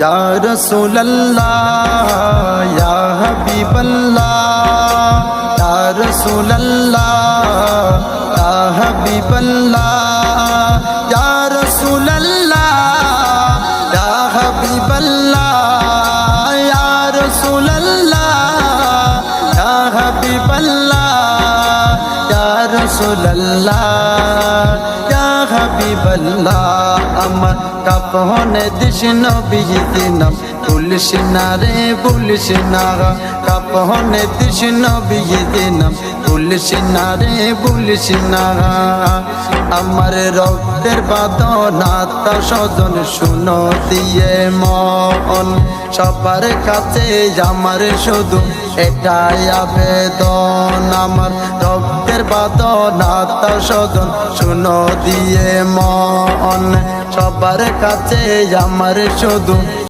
या रसूल अल्लाह या हबीब अल्लाह या रसूल अल्लाह या हबीब अल्लाह या रसूल अल्लाह या हबीब अल्लाह या रसूल अल्लाह या हबीब अल्लाह या रसूल अल्लाह या हबीब अल्लाह अमर কাপনে দিস নবীর নাম ভুলিস না রে ভুলিস না কাপনে দিস নবীর নাম ভুলিস না রে ভুলিস না আমার রক্তের বাঁধন আত্মা স্বজন শুনো দিয়ে মন সবার কাছে আমার শুধু এটাই আবেদন আমার রক্তের বাঁধন আত্মা স্বজন শুনো দিয়ে মন সবার কাছে আমার শুধু